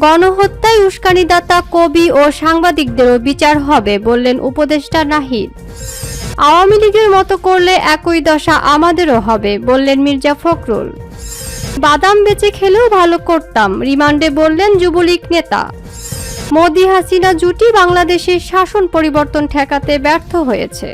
গণহত্যায় উস্কানিদাতা কবি ও সাংবাদিকদেরও বিচার হবে বললেন উপদেষ্টা নাহিদ। আওয়ামী লীগের মতো করলে একই দশা আমাদেরও হবে বললেন মির্জা ফখরুল। বাদাম বেচে খেলেও ভালো করতাম, রিমান্ডে বললেন যুবলীগ নেতা। মোদি হাসিনা জুটি বাংলাদেশের শাসন পরিবর্তন ঠেকাতে ব্যর্থ হয়েছে।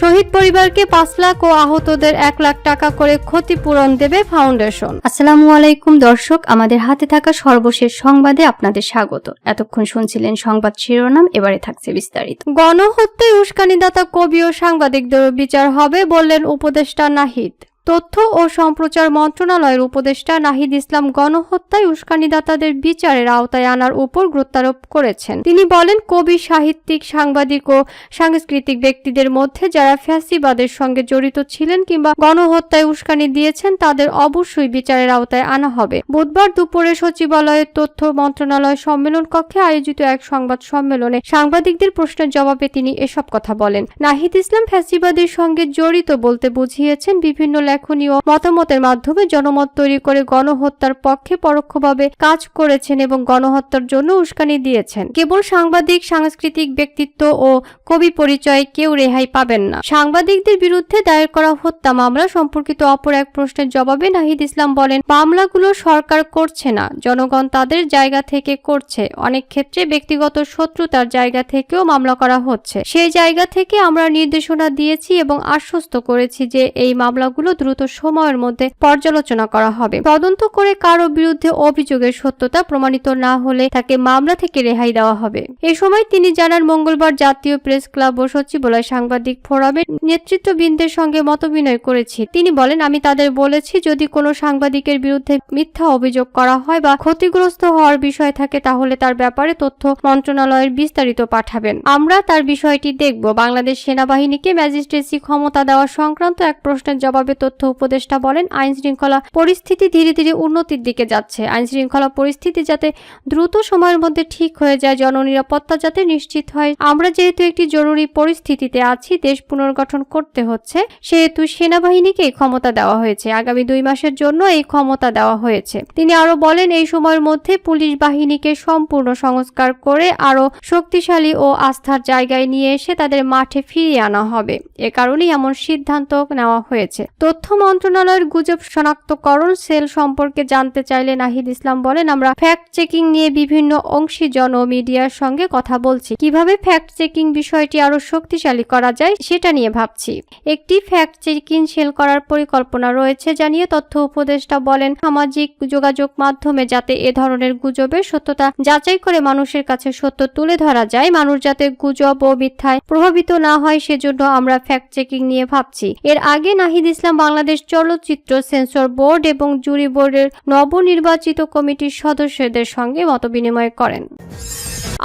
শহীদ পরিবারকে 5 লাখ ও আহতদের 1 লাখ টাকা করে ক্ষতিপূরণ দেবে ফাউন্ডেশন। আসসালামু আলাইকুম দর্শক, আমাদের হাতে থাকা সর্বশেষ সংবাদে আপনাদের স্বাগত। এতক্ষণ শুনছিলেন সংবাদ শিরোনাম, এবারে থাকছে বিস্তারিত। গণহত্যায় উস্কানিদাতা কবি ও সাংবাদিকদেরও বিচার হবে বললেন উপদেষ্টা নাহিদ। তথ্য ও সম্প্রচার মন্ত্রণালয়ের উপদেষ্টা নাহিদ ইসলাম গণহত্যায় উস্কানিদাতাদের বিচারের আওতায় আনার উপর গুরুত্বারোপ করেছেন। তিনি বলেন, কবি, সাহিত্যিক, সাংবাদিক ও সাংস্কৃতিক ব্যক্তিদের মধ্যে যারা ফ্যাসিবাদের সঙ্গে জড়িত ছিলেন কিংবা গণহত্যায় উস্কানি দিয়েছেন তাদের অবশ্যই বিচারের আওতায় আনা হবে। বুধবার দুপুরে সচিবালয়ের তথ্য মন্ত্রণালয় সম্মেলন কক্ষে আয়োজিত এক সংবাদ সম্মেলনে সাংবাদিকদের প্রশ্নের জবাবে তিনি এসব কথা বলেন। নাহিদ ইসলাম ফ্যাসিবাদের সঙ্গে জড়িত বলতে বুঝিয়েছেন বিভিন্ন লেখনী ও মতামতের মাধ্যমে জনমত তৈরি করে গণহত্যার পক্ষে পরোক্ষভাবে কাজ করেছেন এবং গণহত্যার জন্য উস্কানি দিয়েছেন। কেবল সাংবাদিক, সাংস্কৃতিক ব্যক্তিত্ব ও কবি পরিচয়ে কেউ রেহাই পাবেন না। সাংবাদিকদের বিরুদ্ধে দায়ের করা হত্যা মামলা সম্পর্কিত অপর এক প্রশ্নের জবাবে নাহিদ ইসলাম বলেন, মামলাগুলো সরকার করছে না, জনগণ তাদের জায়গা থেকে করছে। অনেক ক্ষেত্রে ব্যক্তিগত শত্রুতার জায়গা থেকেও মামলা করা হচ্ছে। সেই জায়গা থেকে আমরা নির্দেশনা দিয়েছি এবং আশ্বস্ত করেছি যে এই মামলাগুলো দ্রুত সময়ের মধ্যে পর্যালোচনা করা হবে। তদন্ত করে কারো বিরুদ্ধে অভিযোগের সত্যতা প্রমাণিত না হলে তাকে মামলা থেকে রেহাই দেওয়া হবে। এ সময় তিনি জানান, মঙ্গলবার জাতীয় প্রেস ক্লাব ও সচিবালয় সাংবাদিক ফোরামের নেতৃত্ববৃন্দের সঙ্গে মতবিনিময় করেছি। তিনি বলেন, আমি তাদের বলেছি যদি কোনো সাংবাদিকের বিরুদ্ধে মিথ্যা অভিযোগ করা হয় বা ক্ষতিগ্রস্ত হওয়ার বিষয় থাকে তাহলে তার ব্যাপারে তথ্য মন্ত্রণালয়ের বিস্তারিত পাঠাবেন। আমরা তার বিষয়টি দেখব। বাংলাদেশ সেনাবাহিনীকে ম্যাজিস্ট্রেসি ক্ষমতা দেওয়া সংক্রান্ত এক প্রশ্নের জবাবে তথ্য উপদেষ্টা বলেন, আইন শৃঙ্খলা পরিস্থিতি ধীরে ধীরে উন্নতির দিকে যাচ্ছে। আইন শৃঙ্খলা পরিস্থিতি যাতে দ্রুত সময়ের মধ্যে ঠিক হয়ে যায়, জননিরাপত্তা যাতে নিশ্চিত হয়। আমরা যেহেতু একটি জরুরি পরিস্থিতিতে আছি, দেশ পুনর্গঠন করতে হচ্ছে, সেহেতু সেনাবাহিনীকে এই ক্ষমতা দেওয়া হয়েছে। আগামী 2 মাসের জন্য এই ক্ষমতা দেওয়া হয়েছে। তিনি আরো বলেন, এই সময়ের মধ্যে পুলিশ বাহিনীকে সম্পূর্ণ সংস্কার করে আরো শক্তিশালী ও আস্থার জায়গায় নিয়ে এসে তাদের মাঠে ফিরিয়ে আনা হবে। এ কারণেই এমন সিদ্ধান্ত নেওয়া হয়েছে। তথ্য মন্ত্রণালয়ের গুজব শনাক্তকরণ সেল সম্পর্কে জানতে চাইলে নাহিদ ইসলাম বলেন, আমরা ফ্যাক্ট চেকিং নিয়ে বিভিন্ন অংশীজন ও মিডিয়ার সঙ্গে কথা বলছি। কিভাবে ফ্যাক্ট চেকিং বিষয়টি আরো শক্তিশালী করা যায় সেটা নিয়ে ভাবছি। একটি ফ্যাক্ট চেকিং সেল করার পরিকল্পনা রয়েছে জানিয়ে তথ্য উপদেষ্টা বলেন, সামাজিক যোগাযোগ মাধ্যমে যাতে এ ধরনের গুজবের সত্যতা যাচাই করে মানুষের কাছে সত্য তুলে ধরা যায়, মানুষ যাতে গুজব ও মিথ্যায় প্রভাবিত না হয় সেজন্য আমরা ফ্যাক্ট চেকিং নিয়ে ভাবছি। এর আগে নাহিদ ইসলাম বাংলাদেশ চলচ্চিত্র সেন্সর বোর্ড এবং জুরি বোর্ডের নবনির্বাচিত কমিটির সদস্যদের সঙ্গে মতবিনিময় করেন।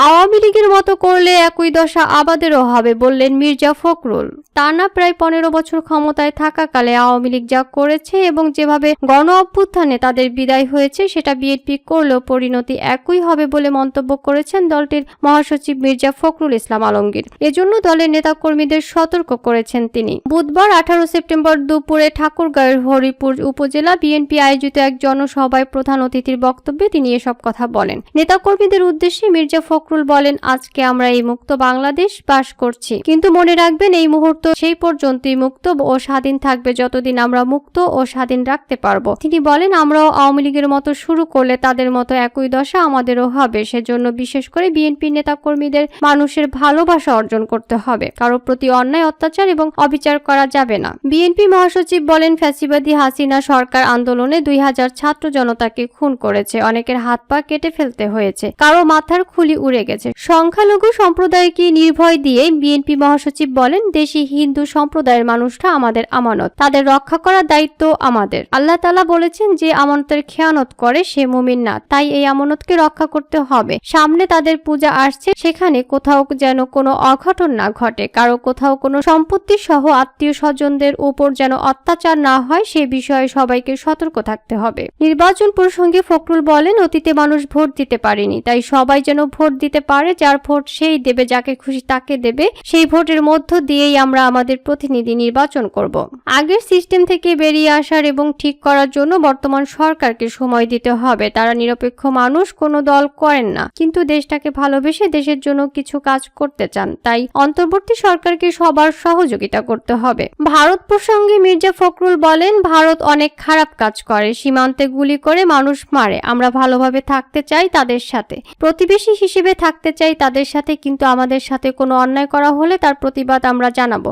আওয়ামী লীগের মতো করলে একই দশা আমাদেরও হবে বললেন মির্জা ফখরুল। টানা প্রায় 15 বছর ক্ষমতায় থাকাকালে আওয়ামী লীগ যা করেছে এবং যেভাবে গণ অভ্যুত্থানে তাদের বিদায় হয়েছে সেটা বিএনপি করলেও পরিণতি একই হবে বলে মন্তব্য করেছেন দলটির মহাসচিব মির্জা ফখরুল ইসলাম আলমগীর। এজন্য দলের নেতাকর্মীদের সতর্ক করেছেন তিনি। বুধবার 18 সেপ্টেম্বর দুপুরে ঠাকুরগাঁওয়ের হরিপুর উপজেলা বিএনপি আয়োজিত এক জনসভায় প্রধান অতিথির বক্তব্যে তিনি এসব কথা বলেন। নেতাকর্মীদের উদ্দেশ্যে মির্জা ফখরুল বলেন, আজকে আমরা এই মুক্ত বাংলাদেশ বাস করছি, কিন্তু মনে রাখবেন এই মুহূর্ত সেই পর্যন্তই মুক্ত ও স্বাধীন থাকবে যতদিন আমরা মুক্ত ও স্বাধীন রাখতে পারবো। তিনি বলেন, আমরাও আওয়ামী লীগের মতো শুরু করলে তাদের মতো একই দশা আমাদেরও হবে। সেজন্য বিশেষ করে বিএনপি নেতাকর্মীদের মানুষের ভালোবাসা অর্জন করতে হবে। কারো প্রতি অন্যায়, অত্যাচার এবং অবিচার করা যাবে না। বিএনপি মহাসচিব বলেন, ফ্যাসিবাদী হাসিনা সরকার আন্দোলনে 2000 ছাত্র জনতাকে খুন করেছে, অনেকের হাত পা কেটে ফেলতে হয়েছে, কারো মাথার খুলি উড়ে গেছে। সংখ্যালঘু সম্প্রদায়কে নির্ভয় দিয়ে বিএনপি মহাসচিব বলেন, দেশি হিন্দু সম্প্রদায়ের মানুষরা আমাদের আমানত, তাদের রক্ষা করার দায়িত্ব আমাদের। আল্লাহ তাআলা বলেছেন, যে আমানতের খেয়ানত করে সে মুমিন না, তাই এই আমানতকে রক্ষা করতে হবে। সামনে তাদের পূজা আসছে, সেখানে কোথাও যেন কোনো অঘটন না ঘটে, কারো কোথাও কোনো সম্পত্তি সহ আত্মীয় স্বজনদের উপর যেন অত্যাচার না হয় সে বিষয়ে সবাইকে সতর্ক থাকতে হবে। নির্বাচন প্রসঙ্গে ফখরুল বলেন, অতীতে মানুষ ভোট দিতে পারেনি, তাই সবাই যেন ভোট দিতে পারে, যার ভোট সেই দেবে, যাকে খুশি তাকে দেবে, সেই ভোটের মধ্য দিয়েই আমরা আমাদের প্রতিনিধি নির্বাচন করব। আগের সিস্টেম থেকে বেরিয়ে আসার এবং ঠিক করার জন্য বর্তমান সরকারকে সময় দিতে হবে। তারা নিরপেক্ষ মানুষ, কোনো দল করেন না, কিন্তু দেশটাকে ভালোবেসে দেশের জন্য কিছু কাজ করতে চান। তাই অন্তর্বর্তী সরকারকে সবার সহযোগিতা করতে হবে। ভারত প্রসঙ্গে মির্জা ফখরুল বলেন, ভারত অনেক খারাপ কাজ করে, সীমান্তে গুলি করে মানুষ মারে। আমরা ভালোভাবে থাকতে চাই তাদের সাথে, প্রতিবেশী হিসেবে থাকতে চাই তাদের সাথে, কিন্তু আমাদের সাথে কোনো অন্যায় করা হলে তার প্রতিবাদ আমরা জানাবো।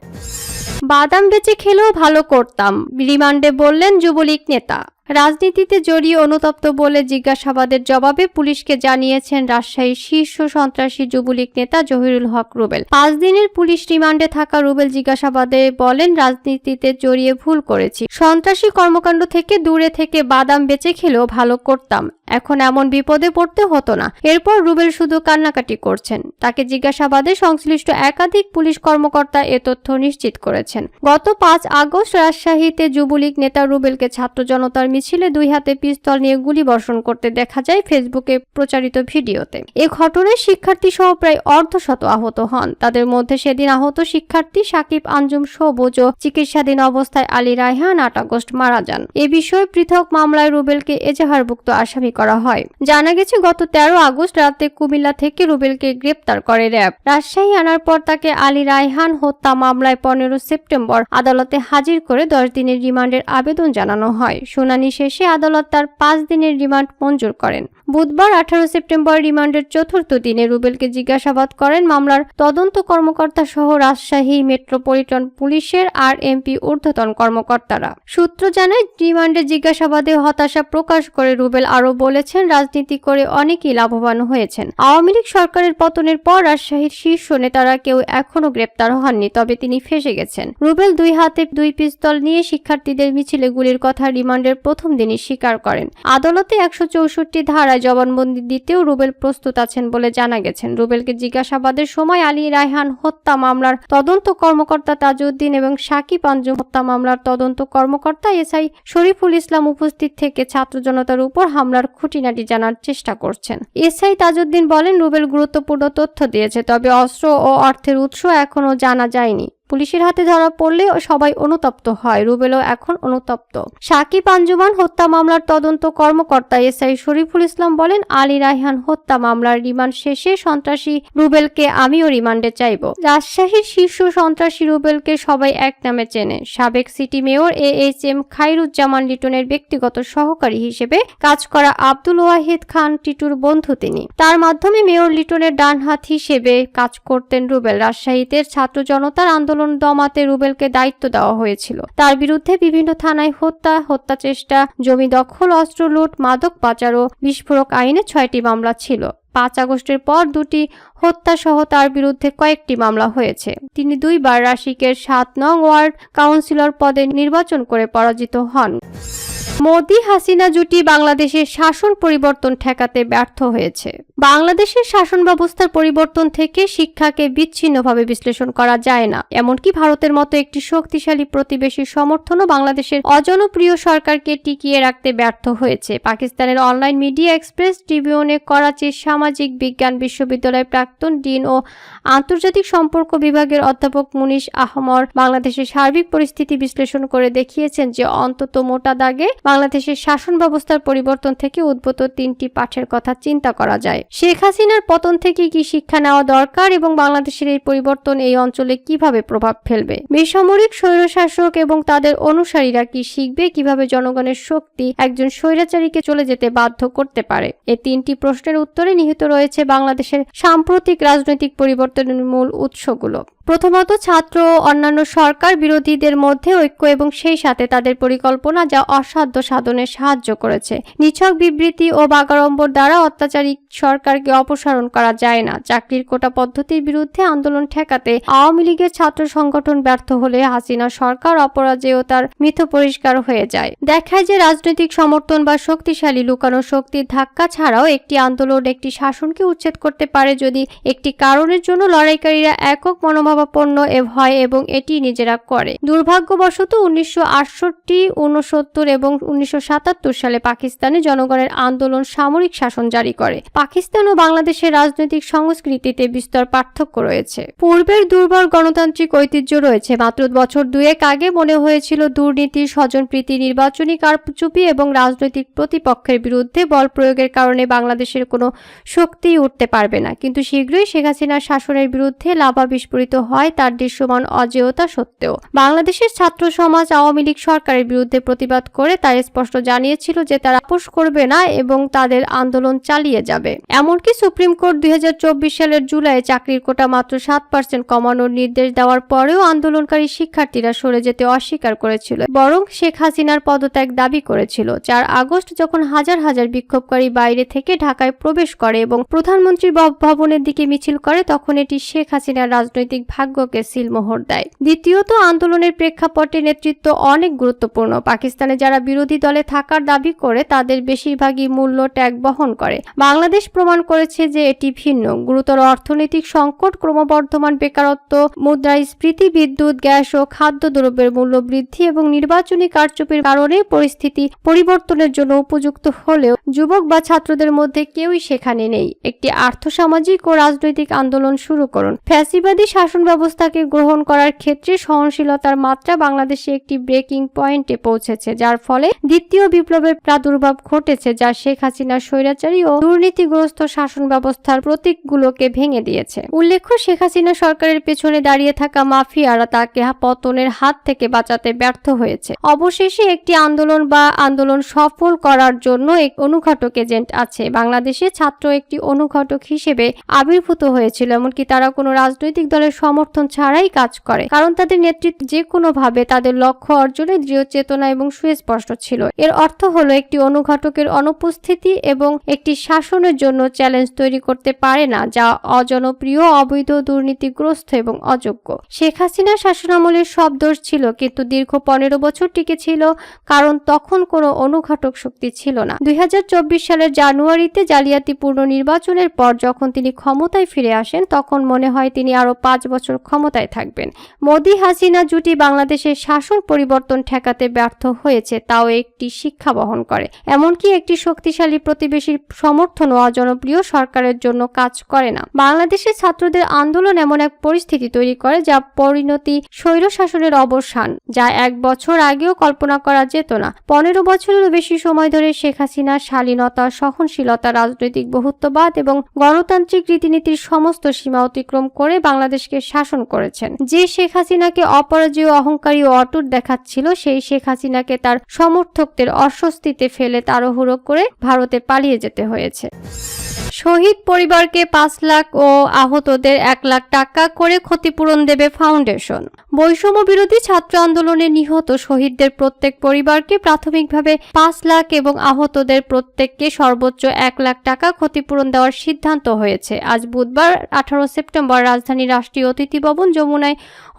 বাদাম বেচে খেলেও ভালো করতাম, রিমান্ডে বললেন যুবলীগ নেতা। রাজনীতিতে জড়িয়ে অনুতপ্ত বলে জিজ্ঞাসাবাদের জবাবে পুলিশকে জানিয়েছেন রাজশাহীর শীর্ষ সন্ত্রাসী যুবলীগ নেতা জহিরুল হক রুবেল। 5 দিনের পুলিশ রিমান্ডে থাকা রুবেল জিজ্ঞাসাবাদে বলেন, রাজনীতিতে জড়িয়ে ভুল করেছি, সন্ত্রাসী কর্মকাণ্ড থেকে দূরে থেকে বাদাম বেচে খেলেও ভালো করতাম, এখন এমন বিপদে পড়তে হতো না। এরপর রুবেল শুধু কান্নাকাটি করছেন। তাকে জিজ্ঞাসাবাদে সংশ্লিষ্ট একাধিক পুলিশ কর্মকর্তা এ তথ্য নিশ্চিত করেছেন। গত 5 আগস্ট রাজশাহীতে যুবলীগ নেতা রুবেলকে ছাত্র জনতার মিছিলে 2 হাতে পিস্তল নিয়ে গুলি বর্ষণ করতে দেখা যায় ফেসবুকে প্রচারিত ভিডিওতে। এ ঘটনায় শিক্ষার্থী সহ প্রায় অর্ধশত আহত হন। তাদের মধ্যে সেদিন আহত শিক্ষার্থী সাকিব আঞ্জুম সবুজ ও চিকিৎসাধীন অবস্থায় আলী রায়হান 8 আগস্ট মারা যান। এ বিষয়ে পৃথক মামলায় রুবেলকে এজাহারভুক্ত আসামি করা হয়। জানা গেছে, গত 13 আগস্ট রাতে কুমিল্লা থেকে রুবেলকে গ্রেপ্তার করে র্যাব। রাজশাহী আনার পর তাকে আলী রায়হান হত্যা মামলায় 15 সেপ্টেম্বর আদালতে হাজির করে 10 দিনের রিমান্ডের আবেদন জানানো হয়। শুনানি শেষে আদালত তার 5 দিনের রিমান্ড মঞ্জুর করেন। বুধবার 18 সেপ্টেম্বর রিমান্ডের 4র্থ দিনে রুবেলকে জিজ্ঞাসাবাদ করেন মামলার তদন্ত কর্মকর্তা সহ রাজশাহী মেট্রোপলিটন পুলিশের আরএমপি ঊর্ধ্বতন কর্মকর্তারা। সূত্র জানায়, রিমান্ডে জিজ্ঞাসাবাদে হতাশা প্রকাশ করে রুবেল আরও বলেছেন, রাজনীতি করে অনেকেই লাভবান হয়েছেন। আওয়ামী লীগ সরকারের পতনের পর রাজশাহীর শীর্ষ নেতারা কেউ এখনো গ্রেপ্তার হননি, তবে তিনি ফেঁসে গেছেন। রুবেল 2 হাতে 2 পিস্তল নিয়ে শিক্ষার্থীদের মিছিলে গুলির কথা রিমান্ডের প্রথম দিনই স্বীকার করেন। আদালতে 164 ধারায় জবানবন্দি দিতেও রুবেল প্রস্তুত আছেন বলে জানা গেছেন। রুবেলকে জিজ্ঞাসাবাদের সময় আলী রায়হান হত্যা মামলার তদন্ত কর্মকর্তা তাজউদ্দিন এবং সাকিব আঞ্জুম হত্যা মামলার তদন্ত কর্মকর্তা এসআই শরীফুল ইসলাম উপস্থিত থেকে ছাত্র জনতার উপর হামলার খুঁটিনাটি জানার চেষ্টা করছেন। এসআই তাজউদ্দিন বলেন, রুবেল গুরুত্বপূর্ণ তথ্য দিয়েছে, তবে অস্ত্র ও অর্থের উৎস এখনো জানা যায়নি। পুলিশের হাতে ধরা পড়লে সবাই অনুতপ্ত হয়, রুবেলও এখন অনুতপ্ত। সাকিব আঞ্জুমান হত্যা মামলার তদন্ত কর্মকর্তা এসআই শরীফুল ইসলাম বলেন, আলী রায়হান হত্যা মামলার রিমান্ড শেষে সন্ত্রাসী রুবেলকে আমিও রিমান্ডে চাইব। রাজশাহীর শীর্ষ সন্ত্রাসী রুবেলকে সবাই এক নামে চেনে। সাবেক সিটি মেয়র AHM খায়রুজ্জামান লিটনের ব্যক্তিগত সহকারী হিসেবে কাজ করা আব্দুল ওয়াহিদ খান টিটুর বন্ধু তিনি। তার মাধ্যমে মেয়র লিটনের ডান হাত হিসেবে কাজ করতেন রুবেল। রাজশাহীতে ছাত্র জনতার আন্দোলন দমাতে রুবেলকে দায়িত্ব দেওয়া হয়েছিল। তার বিরুদ্ধে বিভিন্ন থানায় হত্যা চেষ্টা, জমি দখল, অস্ত্র লুট, মাদক পাচার ও বিস্ফোরক আইনে 6টি মামলা ছিল। 5 আগস্টের পর 2টি হত্যা সহ তার বিরুদ্ধে কয়েকটি মামলা হয়েছে। তিনি 2 বার রাশিকের 7 নং ওয়ার্ড কাউন্সিলর পদে নির্বাচন করে পরাজিত হন। মোদি হাসিনা জুটি বাংলাদেশের শাসন পরিবর্তন ঠেকাতে ব্যর্থ হয়েছে। বাংলাদেশের শাসন ব্যবস্থার পরিবর্তন থেকে শিক্ষাকে বিচ্ছিন্নভাবে বিশ্লেষণ করা যায় না। এমনকি ভারতের মতো একটি শক্তিশালী প্রতিবেশীর সমর্থনও বাংলাদেশের অজনপ্রিয় সরকারকে টিকিয়ে রাখতে ব্যর্থ হয়েছে। পাকিস্তানের অনলাইন মিডিয়া এক্সপ্রেস ট্রিবিউনে করাচির সামাজিক বিজ্ঞান বিশ্ববিদ্যালয়ের প্রাক্তন ডিন ও আন্তর্জাতিক সম্পর্ক বিভাগের অধ্যাপক মুনিশ আহমর বাংলাদেশের সার্বিক পরিস্থিতি বিশ্লেষণ করে দেখিয়েছেন যে অন্তত মোটা দাগে বাংলাদেশের শাসন ব্যবস্থার পরিবর্তন থেকে উদ্ভূত 3টি পাঠের কথা চিন্তা করা যায়। শেখ হাসিনার পতন থেকে কি শিক্ষা নেওয়া দরকার এবং বাংলাদেশের এই পরিবর্তন এই অঞ্চলে কিভাবে প্রভাব ফেলবে? বেসামরিক স্বৈরশাসক এবং তাদের অনুসারীরা কি শিখবে কিভাবে জনগণের শক্তি একজন স্বৈরাচারীকে চলে যেতে বাধ্য করতে পারে? এই 3টি প্রশ্নের উত্তরে নিহিত রয়েছে বাংলাদেশের সাম্প্রতিক রাজনৈতিক পরিবর্তনের মূল উৎসগুলো। প্রথমত, ছাত্র ও অন্যান্য সরকার বিরোধীদের মধ্যে ঐক্য এবং সেই সাথে তাদের পরিকল্পনা যা অসাধ্য সাধনে সাহায্য করেছে। নিছক বিবৃতি ও বাগাড়ম্বর দ্বারা অত্যাচারী সরকারকে অপসারণ করা যায় না। চাকরির কোটা পদ্ধতির বিরুদ্ধে আন্দোলন ঠেকাতে আওয়ামী লীগের ছাত্র সংগঠন ব্যর্থ হলে হাসিনা সরকার অপরাজেয়তার মিথ পরিষ্কার হয়ে যায়। দেখায় যে রাজনৈতিক সমর্থন বা শক্তিশালী লুকানো শক্তির ধাক্কা ছাড়াও একটি আন্দোলন একটি শাসনকে উচ্ছেদ করতে পারে যদি একটি কারণের জন্য লড়াইকারীরা একক মনোভাবাপন্ন হয় এবং এটি নিজেরা করে। দুর্ভাগ্যবশত 1968, 69 এবং 1977 সালে পাকিস্তানে জনগণের আন্দোলন সামরিক শাসন জারি করে। পাকিস্তান ও বাংলাদেশের রাজনৈতিক সংস্কৃতিতে বিস্তর পার্থক্য রয়েছে। পূর্বের দুর্বল গণতান্ত্রিক ঐতিহ্য রয়েছে। মাত্র বছর দুয়েক আগে মনে হয়েছিল দুর্নীতি, স্বজনপ্রীতি, নির্বাচনী কারচুপি এবং রাজনৈতিক প্রতিপক্ষের বিরুদ্ধে বল প্রয়োগের কারণে বাংলাদেশের কোনো শক্তিই উঠতে পারবে না। কিন্তু শীঘ্রই শেখ হাসিনার শাসনের বিরুদ্ধে লাভা বিস্ফোরিত হয় তার দৃশ্যমান অজেয়তা সত্ত্বেও। বাংলাদেশের ছাত্র সমাজ আওয়ামী লীগ সরকারের বিরুদ্ধে প্রতিবাদ করে তার স্পষ্ট জানিয়েছিল যে তারা আপোষ করবে না এবং তাদের আন্দোলন চালিয়ে যাবে। এমনকি সুপ্রিম কোর্ট 2024 সালের জুলাই চাকরির কোটা মাত্র 7% কমানোর নির্দেশ দেওয়ার পরেও আন্দোলনকারী শিক্ষার্থীরা সরে যেতে অস্বীকার করেছিল, বরং শেখ হাসিনার পদত্যাগ দাবি করেছিল। 4 আগস্ট যখন হাজার হাজার বিক্ষোভকারী বাইরে থেকে ঢাকায় প্রবেশ করে এবং প্রধানমন্ত্রীর ভবনের দিকে মিছিল করে, তখন এটি শেখ হাসিনার রাজনৈতিক ভাগ্যকে সিলমোহর দেয়। দ্বিতীয়ত, আন্দোলনের প্রেক্ষাপটে নেতৃত্ব অনেক গুরুত্বপূর্ণ। পাকিস্তানে যারা বিরোধী দলে থাকার দাবি করে তাদের বেশিরভাগই মূল্য ট্যাগ বহন করে। বাংলাদেশ প্রমাণ করেছে যে এটি ভিন্ন। গুরুতর অর্থনৈতিক সংকট, ক্রমবর্ধমান বেকারত্ব, মুদ্রাস্ফীতি, বিদ্যুৎ, গ্যাস ও খাদ্যদ্রব্যের মূল্য বৃদ্ধি এবং নির্বাচনী কারচুপির কারণে পরিস্থিতি পরিবর্তনের জন্য উপযুক্ত হলেও যুবক বা ছাত্রদের মধ্যে কেউই সেখানে নেই। একটি আর্থসামাজিক ও রাজনৈতিক আন্দোলন শুরু করুন। ফ্যাসিবাদী শাসন ব্যবস্থাকে গ্রহণ করার ক্ষেত্রে সহনশীলতার মাত্রা বাংলাদেশে একটি ব্রেকিং পয়েন্টে পৌঁছেছে, যার ফলে দ্বিতীয় বিপ্লবের প্রাদুর্ভাব ঘটেছে, যা শেখ হাসিনার স্বৈরাচারী ও দুর্নীতিগ্রস্ত শাসন ব্যবস্থার প্রতীকগুলোকে ভেঙে দিয়েছে। উল্লেখ্য, শেখ হাসিনা সরকারের পেছনে দাঁড়িয়ে থাকা মাফিয়ারা তাকে পতনের হাত থেকে বাঁচাতে ব্যর্থ হয়েছে। অবশেষে একটি আন্দোলন সফল করার জন্য এক অনুঘটক এজেন্ট আছে। বাংলাদেশে ছাত্র একটি অনুঘটক হিসেবে আবির্ভূত হয়েছিল, এমনকি তারা কোনো রাজনৈতিক দলের সমর্থন ছাড়াই কাজ করে, কারণ তাদের নেতৃত্ব যে কোনোভাবে তাদের লক্ষ্য অর্জনে দৃঢ় চেতনা এবং সুস্পষ্ট ছিল। এর অর্থ হলো একটি অনুঘটকের অনুপস্থিতি এবং একটি শাসনের জন্য চ্যালেঞ্জ তৈরি করতে পারে না যা অজনপ্রিয়, অবৈধ, দুর্নীতিগ্রস্ত এবং অযোগ্য। শেখ হাসিনার শাসনামলের সব দোষ ছিল, কিন্তু দীর্ঘ 15 বছর টিকে ছিল কারণ তখন কোনো অনুঘটক শক্তি ছিল না। 2024 সালের জানুয়ারিতে জালিয়াতিপূর্ণ নির্বাচনের পর যখন তিনি ক্ষমতায় ফিরে আসেন, তখন মনে হয় তিনি আরো 5 বছর ক্ষমতায় থাকবেন। মোদি হাসিনা জুটি বাংলাদেশের শাসন পরিবর্তন ঠেকাতে ব্যর্থ হয়েছে, তাও একটি শিক্ষা বহন করে। এমনকি একটি শক্তিশালী প্রতিবেশীর সমর্থন ও অজনপ্রিয় সরকারের জন্য কাজ করে না। বাংলাদেশের ছাত্রদের আন্দোলন এমন এক পরিস্থিতি তৈরি করে যা পরিণতি স্বৈরশাসনের অবসান, যা 1 বছর আগেও কল্পনা করা যেত না। 15 বছরেরও বেশি সময় ধরে শেখ হাসিনা শালীনতা, সহনশীলতা, রাজনৈতিক বহুত্ববাদ এবং গণতান্ত্রিক রীতিনীতির সমস্ত সীমা অতিক্রম করে বাংলাদেশকে শাসন করেছেন। যে শেখ হাসিনাকে অপরাজেয়, অহংকারী ও অটুট দেখাচ্ছিল, সেই শেখ হাসিনাকে তার সমর্থকদের অস্বস্তিতে ফেলে তাড়াহুড়ো করে ভারতে পালিয়ে যেতে হয়েছে। শহীদ পরিবারকে 5 লাখ ও আহতদের 1 লাখ টাকা করে ক্ষতিপূরণ দেবে ফাউন্ডেশন। বৈষম্য বিরোধী ছাত্র আন্দোলনে নিহত শহীদদের প্রত্যেক পরিবারকে প্রাথমিকভাবে 5 লাখ এবং আহতদের প্রত্যেককে সর্বোচ্চ 1 লাখ টাকা ক্ষতিপূরণ দেওয়ার সিদ্ধান্ত হয়েছে। আজ বুধবার 18 সেপ্টেম্বর রাজধানীর রাষ্ট্রীয় অতিথি ভবন যমুনায়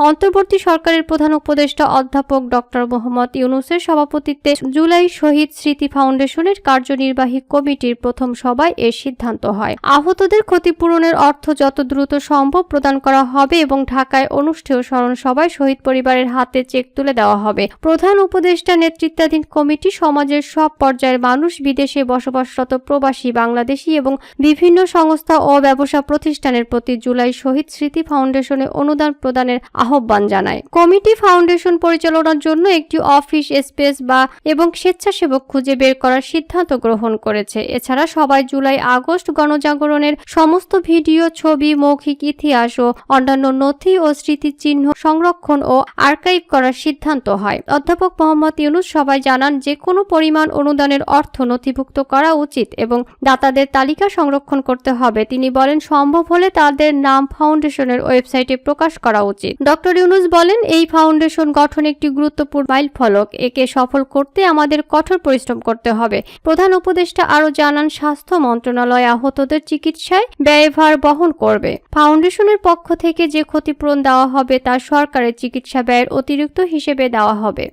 অন্তর্বর্তী সরকারের প্রধান উপদেষ্টা অধ্যাপক ডক্টর মোহাম্মদ ইউনূসের সভাপতিত্বে জুলাই শহীদ স্মৃতি ফাউন্ডেশনের কার্যনির্বাহী কমিটির প্রথম সভায় এ সিদ্ধান্ত হয়। আহতদের ক্ষতিপূরণের অর্থ যত দ্রুত সম্ভব প্রদান করা হবে এবং ঢাকায় অনুষ্ঠেয় স্মরণ সভায় শহীদ পরিবারের হাতে চেক তুলে দেওয়া হবে। প্রধান উপদেষ্টা নেতৃত্বাধীন কমিটি সমাজের সব পর্যায়ের মানুষ, বিদেশে বসবাসরত প্রবাসী বাংলাদেশি এবং বিভিন্ন সংস্থা ও ব্যবসা প্রতিষ্ঠানের প্রতি জুলাই শহীদ স্মৃতি ফাউন্ডেশনে অনুদান প্রদানের আহ্বান জানায়। কমিটি ফাউন্ডেশন পরিচালনার জন্য একটি অফিস স্পেস এবং স্বেচ্ছাসেবক খুঁজে বের করার সিদ্ধান্ত গ্রহণ করেছে। এছাড়া সবাই জুলাই আগস্ট গণজাগরণের সমস্ত ভিডিও, ছবি, মৌখিক ইতিহাস ও অন্যান্য নথি ও স্মৃতিচিহ্ন সংরক্ষণ ও আর্কাইভ করার সিদ্ধান্ত হয়। অধ্যাপক মোহাম্মদ ইউনূস সবাই জানান যে কোনো পরিমাণ অনুদানের অর্থ নথিভুক্ত করা উচিত এবং দাতাদের তালিকা সংরক্ষণ করতে হবে। তিনি বলেন, সম্ভব হলে তাদের নাম ফাউন্ডেশনের ওয়েবসাইটে প্রকাশ করা উচিত। ডক্টর ইউনূস বলেন, এই ফাউন্ডেশন গঠন একটি গুরুত্বপূর্ণ মাইলফলক। একে সফল করতে আমাদের কঠোর পরিশ্রম করতে হবে। প্রধান উপদেষ্টা আরও জানান, স্বাস্থ্য মন্ত্রণালয় আহতদের চিকিৎসায় ব্যয়ভার বহন করবে। ফাউন্ডেশনের পক্ষ থেকে যে ক্ষতিপূরণ দেওয়া হবে তা সরকারের চিকিৎসা ব্যয়ের অতিরিক্ত হিসেবে দেওয়া হবে।